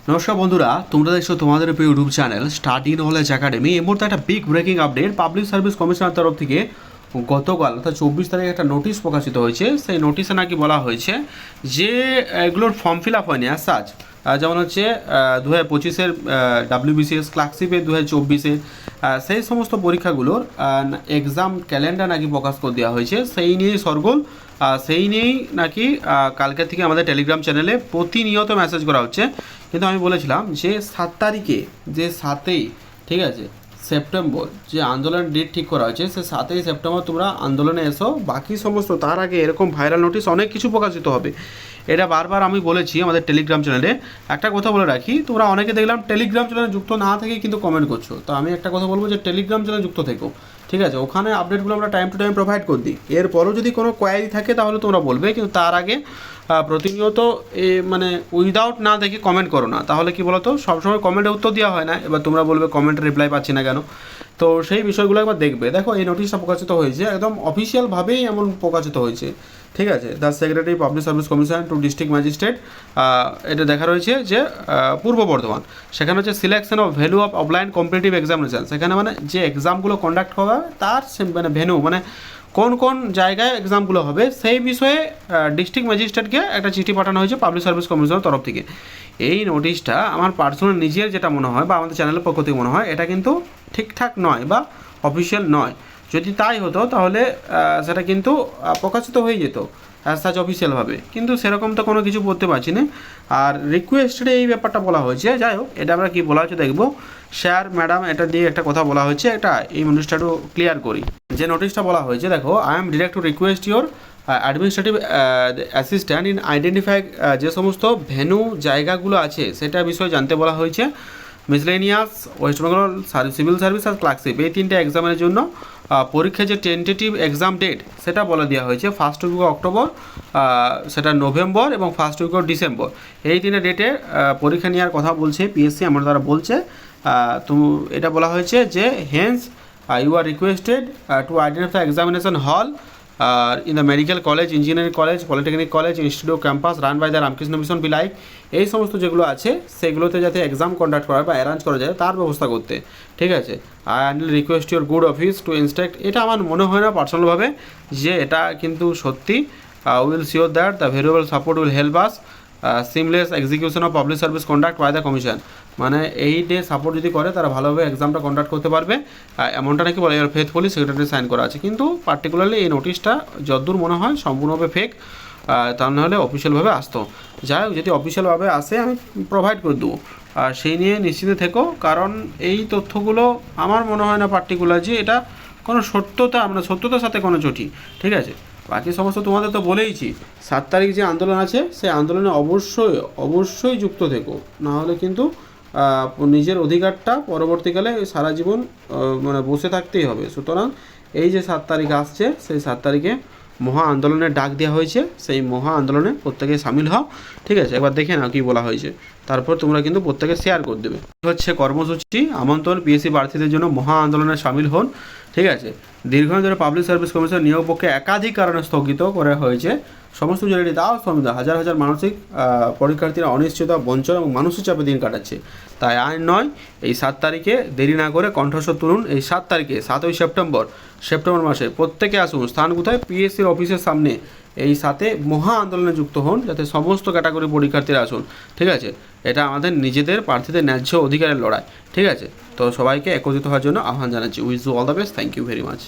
নমস্কার বন্ধুরা, তোমরা দেখছো তোমাদের প্রিয় YouTube channel study knowledge academy. এই মুহূর্তে একটা big breaking update. Public service কমিশনের তরফ থেকে গতকাল অর্থাৎ 24 তারিখে একটা নোটিশ প্রকাশিত হয়েছে। সেই নোটিশে নাকি বলা হয়েছে যে এগুলোর ফর্ম ফিল আপ হয়নি সাজ, যেমন হচ্ছে 2025-এর WBCS ক্লার্কশিপের 2024-এর সেই সমস্ত পরীক্ষাগুলোর এক্সাম ক্যালেন্ডার নাকি প্রকাশ করে দেওয়া হয়েছে। সেই নিয়েই সরগোল, সেই নিয়েই নাকি কালকে থেকে আমাদের টেলিগ্রাম চ্যানেলে প্রতিনিয়ত মেসেজ করা হচ্ছে। কিন্তু আমি বলেছিলাম যে 7 তারিখে, যে 7ই ঠিক আছে সেপ্টেম্বর যে আন্দোলনের ডেট ঠিক করা হয়েছে, সে 7ই সেপ্টেম্বর তোমরা আন্দোলনে এসো। বাকি সমস্ত তার আগে এরকম ভাইরাল নোটিশ অনেক কিছু প্রকাশিত হবে। এটা বারবার আমি বলেছি আমাদের টেলিগ্রাম চ্যানেলে। একটা কথা বলে রাখি, তোমরা অনেকে দেখলাম টেলিগ্রাম চ্যানেলে যুক্ত না থেকে কিন্তু কমেন্ট করছো। তো আমি একটা কথা বলবো যে টেলিগ্রাম চ্যানেলে যুক্ত থেকো, ঠিক আছে? ওখানে আপডেটগুলো আমরা টাইম টু টাইম প্রোভাইড করে দিই। এরপরও যদি কোনো কোয়ারি থাকে তাহলে তোমরা বলবে, কিন্তু তার আগে প্রতিনিয়ত মানে উইদাউট না দেখে কমেন্ট করো না। তাহলে কি বলো তো, সবসময় কমেন্টে উত্তর দেওয়া হয় না। এবার তোমরা বলবে কমেন্টে রিপ্লাই পাচ্ছি না কেন। তো সেই বিষয়গুলো একবার দেখবে। দেখো, এই নোটিশটা প্রকাশিত হয়েছে একদম অফিসিয়ালভাবেই, এমন প্রকাশিত হয়েছে, ঠিক আছে? The secretary public service commission to district magistrate. এটা দেখা রয়েছে যে পূর্ব বর্ধমান। সেখানে হচ্ছে selection of value of offline competitive examination. সেখানে মানে যে এক্সামগুলো কন্ডাক্ট করা তার মানে ভেন্যু, মানে কোন কোন জায়গায় এক্সামগুলো হবে সেই বিষয়ে ডিস্ট্রিক্ট ম্যাজিস্ট্রেটকে একটা চিঠি পাঠানো হয়েছে পাবলিক সার্ভিস কমিশনের তরফ থেকে। এই নোটিশটা আমার পার্সোনাল নিজের যেটা মনে হয় বা আমাদের চ্যানেলের পক্ষ থেকে মনে হয়, এটা কিন্তু ঠিকঠাক নয় বা অফিসিয়াল নয়। যদি তাই হতো তাহলে সেটা কিন্তু প্রকাশিত হয়ে যেত অ্যাজ সাচ অফিসিয়ালভাবে, কিন্তু সেরকম তো কোনো কিছু বলতে পারছি না। আর রিকোয়েস্টে এই ব্যাপারটা বলা হয়েছে। যাই হোক, এটা আমরা কী বলা হচ্ছে দেখবো। স্যার ম্যাডাম, এটা দিয়ে একটা কথা বলা হয়েছে, এটা এই নোটিশটা একটু ক্লিয়ার করি। যে নোটিশটা বলা হয়েছে, দেখো, I am direct to request your administrative assistant in identify, যে সমস্ত ভেন্যু জায়গাগুলো আছে সেটা বিষয়ে জানতে বলা হয়েছে। Miscellaneous, West Bengal civil service আর ক্লার্কশিপ, এই তিনটে এক্সামের জন্য পরীক্ষার যে টেন্টেটিভ এক্সাম ডেট সেটা বলে দেওয়া হয়েছে ফার্স্ট উইক অফ অক্টোবর, সেটা নভেম্বর এবং ফার্স্ট উইক অফ ডিসেম্বর। এই তিনটে ডেটে পরীক্ষা নেওয়ার কথা বলছে পিএসসি, আমার দ্বারা বলছে। তো এটা বলা হয়েছে যে hence you are requested to identify examination hall in the medical college, engineering college, polytechnic college, institute campus run by the Ramakrishna Mission বিলাই। এই সমস্ত যেগুলো আছে সেগুলোতে যাতে এক্সাম কন্ডাক্ট করা বা অ্যারেঞ্জ করা যায় তার ব্যবস্থা করতে, ঠিক আছে? I idly request your good office to instruct. এটা আমার মনে হয় না পার্সোনালভাবে যে এটা কিন্তু সত্যি। Will sure that the variable support will help us seamless execution of public service conduct by the commission. মানে এই ডে সাপোর্ট যদি করে তারা ভালোভাবে এক্সামটা কন্ডাক্ট করতে পারবে, এমনটা নাকি বলে। এবার ফেথফুলি সেক্রেটারি সাইন করা আছে, কিন্তু পার্টিকুলারলি এই নোটিশটা যতদূর মনে হয় সম্পূর্ণভাবে ফেক। তা নাহলে অফিসিয়ালভাবে আসতো। যাই হোক, যদি অফিসিয়ালভাবে আসে আমি প্রোভাইড করে দেবো। আর সেই নিয়ে নিশ্চিত থেকো, কারণ এই তথ্যগুলো আমার মনে হয় না পার্টিকুলার যে এটা কোনো সত্যতা, আমরা সত্যতার সাথে কোনো চটি, ঠিক আছে? বাকি সমস্ত তোমাদের তো বলেইছি। 7 তারিখ যে আন্দোলন আছে সেই আন্দোলনে অবশ্যই অবশ্যই যুক্ত থেকো, নাহলে কিন্তু নিজের অধিকারটা পরবর্তীকালে সারা জীবন মানে বসে থাকতেই হবে। সুতরাং এই যে 7 তারিখ আসছে, সেই 7 তারিখে মহা আন্দোলনের ডাক দেওয়া হয়েছে। সেই মহা আন্দোলনে প্রত্যেকে সামিল হও, ঠিক আছে? একবার দেখে নাও কী বলা হয়েছে, তারপর তোমরা কিন্তু প্রত্যেকে শেয়ার করে দেবে। হচ্ছে কর্মসূচি আমন্ত্রণ, পিএসসি প্রার্থীদের জন্য মহা আন্দোলনে সামিল হন, ঠিক আছে? দীর্ঘদিন ধরে পাবলিক সার্ভিস কমিশন নিয়োগ পক্ষে একাধিক কারণে স্থগিত করা হয়েছে সমস্ত জরুরি দাও সংবিধান। হাজার হাজার মানসিক পরীক্ষার্থীরা অনিশ্চয়তা, বঞ্চনা এবং মানসিক চাপে দিন কাটাচ্ছে। তাই আইন নয়, এই 7 তারিখে দেরি না করে কণ্ঠস্বর তুলুন। এই 7 তারিখে 7ই সেপ্টেম্বর মাসে প্রত্যেকে আসুন। স্থান কোথায়? পিএসসির অফিসের সামনে। এই 7-এ মহা আন্দোলনে যুক্ত হন, যাতে সমস্ত ক্যাটাগরি পরীক্ষার্থীরা আসুন, ঠিক আছে? এটা আমাদের নিজেদের প্রার্থীদের ন্যায্য অধিকারের লড়াই, ঠিক আছে? তো সবাইকে একত্রিত হওয়ার জন্য আহ্বান জানাচ্ছি। Wish you all the best. Thank you very much.